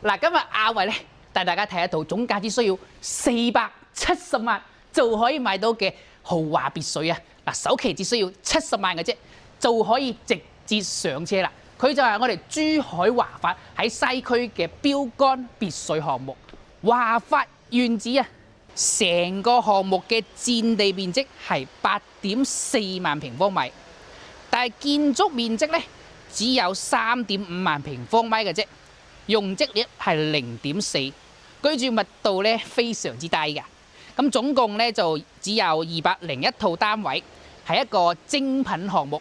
嗱，今日阿偉咧帶大家睇一套總價只需要470萬就可以買到嘅豪華別墅啊！嗱，首期只需要70萬嘅啫，就可以直接上車啦。佢就係我哋珠海華發喺西區嘅標杆別墅項目華發苑子啊！成個項目嘅佔地面積係8.4萬平方米，但係建築面積咧只有3.5萬平方米嘅啫，容積率係0.4，居住密度咧非常之低㗎。咁總共咧就只有201套單位，係一個精品項目。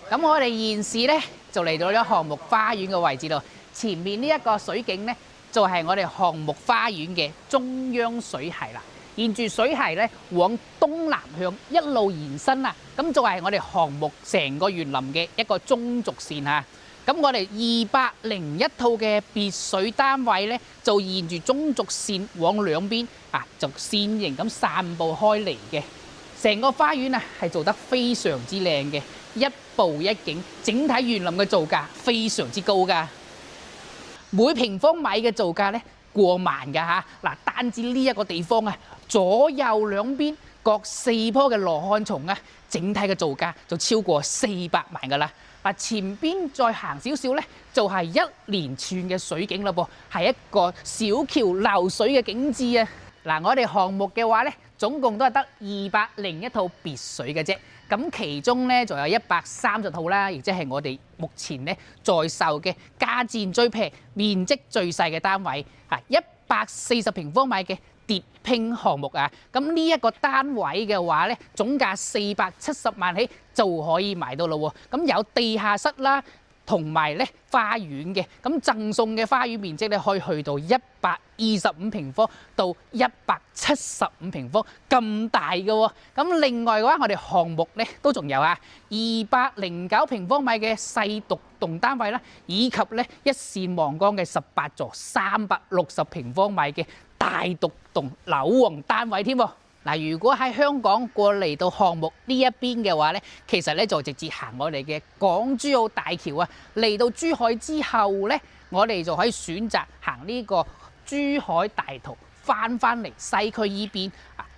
咁我哋現時咧就嚟到咗項目花園嘅位置度，前面呢一個水景咧就係我哋項目花園嘅中央水系啦。沿住水系咧往東南向一路延伸啦，咁就係我哋項目成個園林嘅一個中軸線嚇。咁我哋201套嘅別墅單位咧，就沿住中軸線往兩邊就線形咁散佈開嚟嘅。成個花園係做得非常之靚嘅，一步一景，整體園林嘅造價非常之高㗎。每平方米嘅造價咧過萬㗎嚇。嗱，單止呢一個地方左右兩邊各4棵嘅羅漢松整體嘅造價就超過400萬㗎啦。嗱，前邊再行少少咧，就係一連串嘅水景啦噃，係一個小橋流水嘅景緻啊！嗱，我哋項目嘅話咧，總共都係得201套別墅嘅啫。咁其中咧就有130套啦，亦即係我哋目前咧在售嘅價錢最平、面積最細嘅單位140平方米嘅疊拼項目啊！咁呢一個單位嘅話咧，總價470萬起就可以買到咯喎。咁有地下室啦，同埋咧花園嘅，咁贈送嘅花園面積咧可以去到125平方到175平方咁大嘅喎。咁另外嘅話，我哋項目咧都仲有209平方米嘅細獨棟單位啦，以及咧一線望江嘅18座360平方米嘅大獨棟樓王單位添喎。嗱，如果喺香港過嚟到項目呢一邊嘅話咧，其實咧就直接行我哋嘅港珠澳大橋啊，嚟到珠海之後咧，我哋就可以選擇行呢個珠海大圖翻嚟西區依邊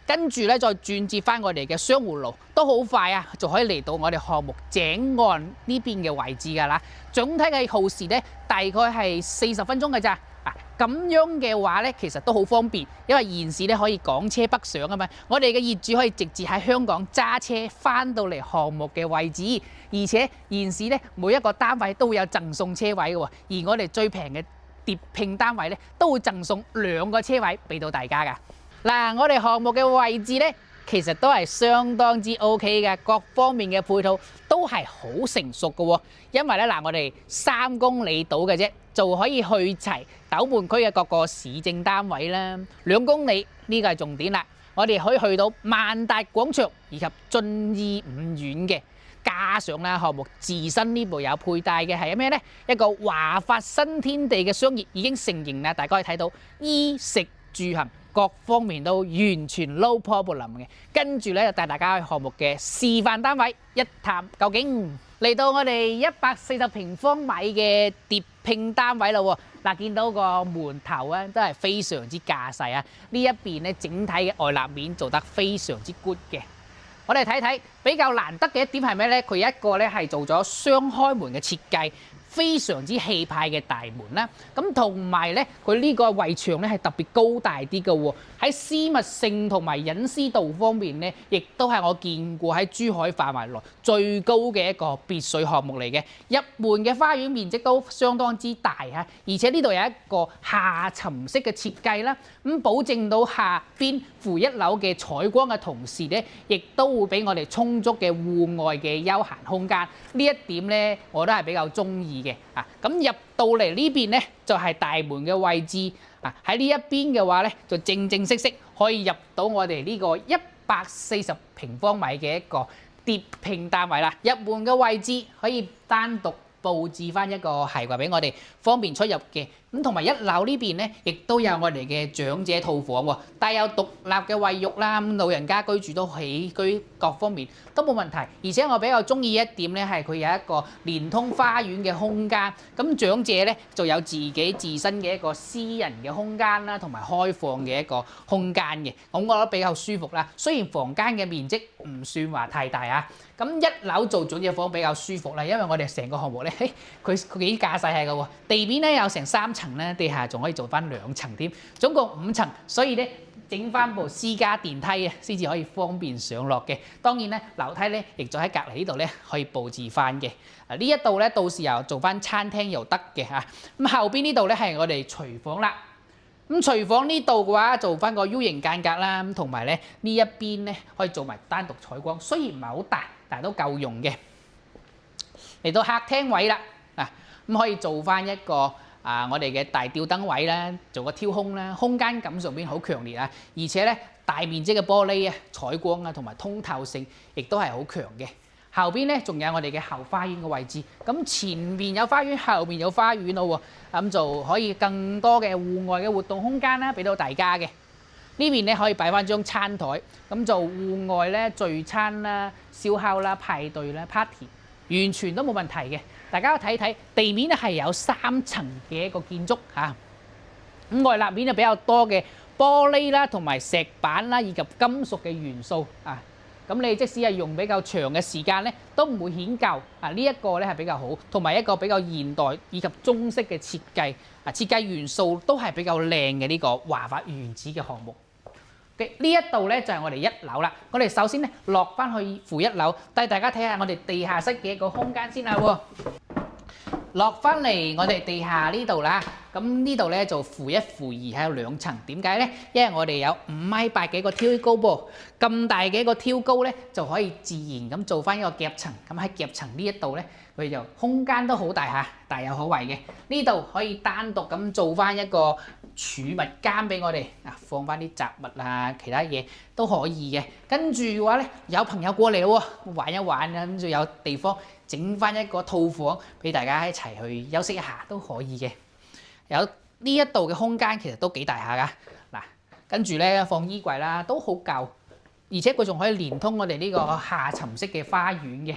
跟住咧再轉接翻我哋嘅雙湖路，都好快就可以嚟到我哋項目井岸呢邊嘅位置㗎啦。總體嘅耗時咧大概係40分鐘㗎咋。咁樣嘅話咧，其實都好方便，因為現時咧可以港車北上啊嘛。我哋嘅業主可以直接喺香港揸車翻到嚟項目嘅位置，而且現時咧每一個單位都會有贈送車位嘅喎。而我哋最平嘅疊拼單位咧，都會贈送2個車位俾到大家㗎。嗱，我哋項目嘅位置咧，其實都係相當之 OK 嘅，各方面嘅配套都係好成熟嘅喎。因為咧我哋3公里到嘅啫，就可以去齊斗門區嘅各個市政單位啦。2公里呢個係重點啦，我哋可以去到萬達廣場以及遵義5院嘅。加上啦，項目自身呢部有配帶嘅係咩呢？一個華發新天地嘅商業已經成型啦，大家可以睇到衣食住行各方面都完全 no problem 嘅。跟住咧就帶大家去項目嘅示範單位一探究竟。嚟到我哋140平方米嘅疊拼單位啦喎，嗱，見到個門頭都係非常之架勢啊！呢一邊咧整體嘅外立面做得非常之 good 嘅。我哋睇睇比較難得嘅一點係咩呢？佢一個咧係做咗雙開門嘅設計，非常之氣派嘅大門啦。咁同埋咧，佢呢個圍牆咧係特別高大啲嘅喎。喺私密性同埋隱私度方面咧，亦都係我見過喺珠海範圍內最高嘅一個別墅項目嚟嘅。入門嘅花園面積都相當之大嚇，而且呢度有一個下沉式嘅設計啦，咁保證到下邊負1樓嘅採光嘅同時咧，亦都會俾我哋充足嘅戶外嘅休閒空間。呢一點咧，我都係比較中意嘅。咁入到嚟呢邊咧，就係大門嘅位置。喺呢一邊嘅話咧，就正式可以入到我哋呢個140平方米嘅一個疊拼單位啦。入門嘅位置可以單獨佈置翻一個鞋櫃俾我哋方便出入嘅咁同埋一樓呢邊咧，亦都有我哋嘅長者套房喎，帶有獨立嘅衛浴啦，老人家居住都起居各方面都冇問題。而且我比較中意一點咧，係佢有一個連通花園嘅空間，咁長者咧就有自己自身嘅一個私人嘅空間啦，同埋開放嘅一個空間嘅，我覺得比較舒服啦。雖然房間嘅面積唔算話太大啊，咁一樓做長者房比較舒服啦，因為我哋成個項目咧，佢幾架勢係嘅喎，地面咧有成3層咧，地下仲可以做翻2層添，總共5層，所以咧整翻部私家電梯啊，先至可以方便上落嘅。當然咧，樓梯咧亦就喺隔離呢度咧可以佈置翻嘅。呢一度咧到時又做翻餐廳又得嘅嚇。咁後邊呢度咧係我哋廚房啦。咁廚房呢度嘅話做翻個 U 型間隔啦，咁同埋咧呢一邊咧可以做埋單獨採光，雖然唔係好大，但係都夠用嘅。嚟到客廳位啦，咁可以做翻一個我哋嘅大吊燈位啦，做個挑空啦，空間感上邊好強烈啊，而且咧大面積嘅玻璃啊，採光啊同埋通透性亦都係好強嘅。後邊咧仲有我哋嘅後花園嘅位置，咁前面有花園，後面有花園咯喎，咁就可以更多嘅戶外嘅活動空間啦，俾到大家嘅。呢邊咧可以擺翻張餐台，咁就戶外咧聚餐啦、燒烤啦、派對啦、party， 完全都冇問題嘅。大家睇睇地面咧係有3層嘅一個建築嚇，咁外立面就比較多嘅玻璃啦，同埋石板啦，以及金屬嘅元素啊。咁你即使係用比較長嘅時間咧，都唔會顯舊啊！呢一個咧係比較好，同埋一個比較現代以及中式嘅設計啊，設計元素都係比較靚嘅呢個華發原子嘅項目。嘅呢一度咧就係我哋1樓啦。我哋首先咧落翻去負1樓，帶大家睇下我哋地下室嘅一個空間先啦喎。落翻嚟我哋地下呢度啦，咁呢度咧就負1、負2係有2層，點解咧？因為我哋有5.8米嘅一個挑高噃，咁大嘅一個挑高咧就可以自然咁做翻一個夾層，咁喺夾層呢一度咧佢就空間都好大嚇，大有可為嘅。呢度可以單獨咁做翻一個儲物間俾我哋放翻啲雜物啊，其他嘢都可以嘅。跟住嘅話咧，有朋友過嚟咯喎，玩一玩啊，咁就有地方整翻一個套房俾大家一齊去休息一下都可以嘅。有呢一度嘅空間其實都幾大下噶。嗱，跟住咧放衣櫃啦，都好夠，而且佢仲可以連通我哋呢個下沉式嘅花園嘅。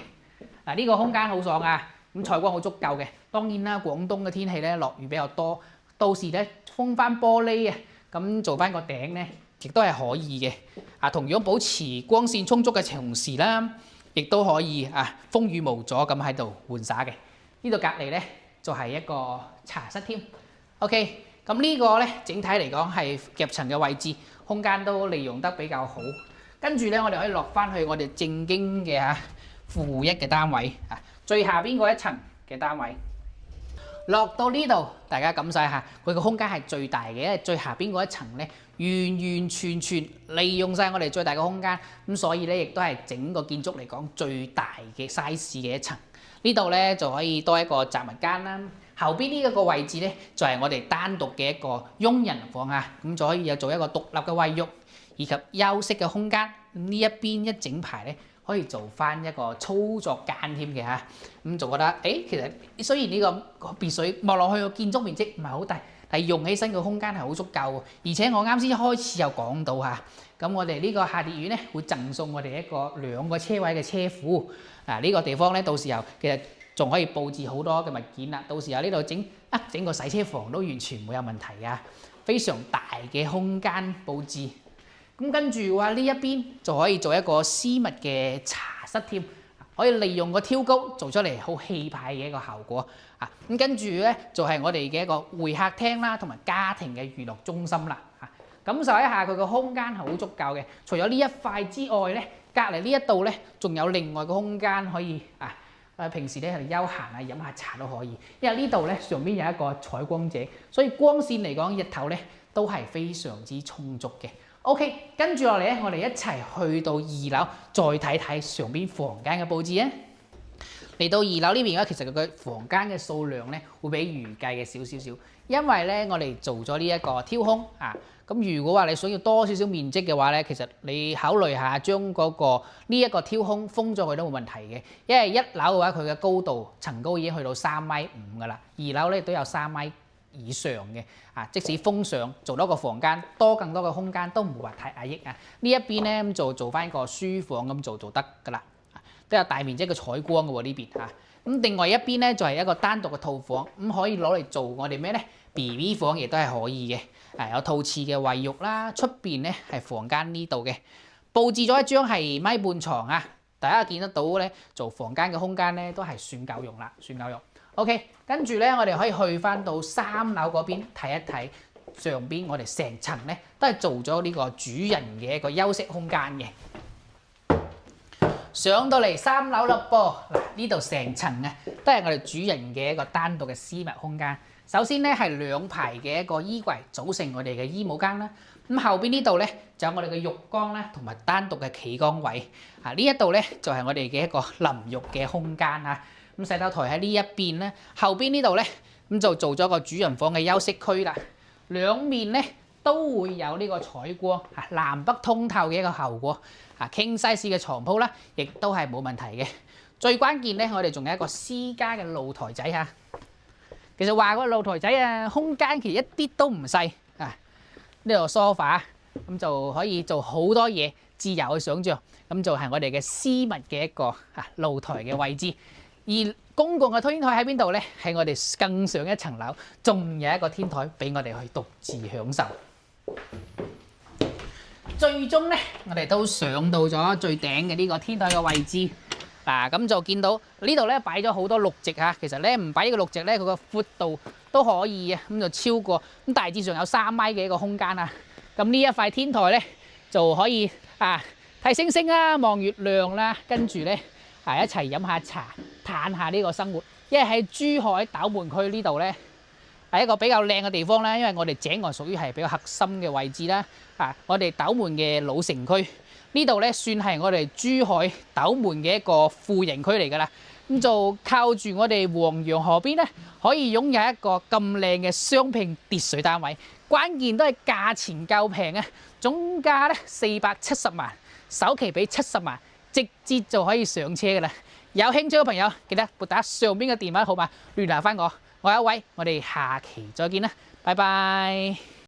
嗱，呢個空間好爽啊！咁採光好足夠嘅。當然啦，廣東嘅天氣咧落雨比較多，到時咧封翻玻璃啊，咁做翻個頂咧，亦都係可以嘅。同樣保持光線充足嘅同時啦，亦都可以風雨無阻咁喺度玩耍嘅。呢度隔離咧就係一個茶室添。OK， 咁呢個咧整體嚟講係夾層嘅位置，空間都利用得比較好。跟住咧，我哋可以落翻去我哋正經嘅負1嘅單位最下邊嗰1層嘅單位。落到呢度，大家感受一下，佢個空間係最大嘅，因為最下邊嗰1層咧，完完全全利用晒我哋最大嘅空間，咁所以咧亦都係整個建築嚟講最大嘅 size 嘅1層。呢度咧就可以多一個雜物間啦。後邊呢一個位置咧就係我哋單獨嘅一個傭人房咁就可以有做一個獨立嘅衛浴以及休息嘅空間。呢一邊一整排咧可以做翻一個操作間添嘅咁就覺得其實雖然呢個別墅望落去個建築面積唔係好大，但係用起身個空間係好足夠喎。而且我啱先一開始有講到咁我哋呢個下列院咧會贈送我哋一個2個車位嘅車庫。呢個地方咧到時候其實仲可以佈置好多嘅物件啦。到時候呢度整個洗車房都完全冇有問題非常大嘅空間佈置。咁跟住話呢一邊就可以做一個私密嘅茶室添，可以利用個挑高做出嚟好氣派嘅一個效果咁跟住咧就係我哋嘅一個會客廳啦，同埋家庭嘅娛樂中心啦感受一下佢個空間係好足夠嘅。除咗呢一塊之外咧，隔離呢一度咧仲有另外個空間可以平時咧喺度休閒飲下茶都可以。因為呢度咧上邊有一個採光者，所以光線嚟講日頭咧都係非常之充足嘅。OK， 跟住落嚟咧，我哋一齊去到2樓，再睇睇上邊房間嘅佈置啊！嚟到2樓呢邊咧，其實佢嘅房間嘅數量咧會比預計嘅少少少，因為咧我哋做咗呢一個挑空咁如果話你想要多少少面積嘅話咧，其實你考慮下將呢一個挑空封咗佢都冇問題嘅，因為1樓嘅話佢嘅高度層高已經去到3.5米㗎啦，2樓咧都有3.2米以上嘅即使封上做多個房間，多更多嘅空間都唔會話太壓抑啊。呢一邊咧咁做翻個書房咁做就得㗎啦，都有大面積嘅採光嘅喎呢邊嚇。咁另外一邊咧就係一個單獨嘅套房，咁可以攞嚟做我哋咩咧 BB 房，亦都係可以嘅。有套廁嘅衛浴啦，出邊咧係房間呢度嘅，佈置咗一張係米半床啊。大家見得到咧，做房間嘅空間咧都係算夠用啦，算夠用。OK， 跟住咧我哋可以去翻到3樓嗰邊睇一睇，上邊我哋成層咧都係做咗呢個主人嘅一個休息空間嘅。上到嚟3樓啦噃，嗱呢度成層啊都係我哋主人嘅一個單獨嘅私密空間。首先咧係2排嘅一個衣櫃組成我哋嘅衣帽間啦。咁後邊呢度咧就有我哋嘅浴缸啦，同埋單獨嘅企缸位。呢一度咧就係我哋嘅一個淋浴嘅空間啊。咁洗手台喺呢一邊咧，後邊呢度咧咁就做咗個主人房嘅休息區啦。兩面咧都會有呢個採光，南北通透嘅一個效果。King size 嘅床鋪啦，亦都係冇問題嘅。最關鍵咧，我哋仲有一個私家嘅露台仔嚇。其實話個露台仔啊，空間其實一啲都唔細啊。呢度 sofa 咁就可以做好多嘢，自由去想像。咁就係我哋嘅私密嘅一個露台嘅位置。而公共嘅天台喺邊度咧？喺我哋更上一層樓，仲有一個天台俾我哋去獨自享受。最終咧，我哋都上到咗最頂嘅呢個天台嘅位置。嗱，咁就見到呢度咧擺咗好多綠植嚇。其實咧唔擺呢個綠植咧，佢個闊度都可以啊。咁就超過咁大致上有3米嘅一個空間啊。咁呢一塊天台咧就可以睇星星啦，望月亮啦，跟住咧一齊飲下茶，嘆下呢個生活。因為喺珠海斗門區呢度咧係一個比較靚嘅地方啦，因為我哋井岸屬於係比較核心嘅位置啦。我哋斗門嘅老城區呢度咧，算係我哋珠海斗門嘅一個富人區嚟㗎啦。咁就靠住我哋黃洋河邊咧，可以擁有一個咁靚嘅雙拼跌水單位。關鍵都係價錢夠平啊，總價咧470萬，首期俾70萬，直接就可以上車㗎啦。有興趣嘅朋友記得撥打上邊嘅電話號碼聯絡翻我。我係一位，我哋下期再見啦，拜拜。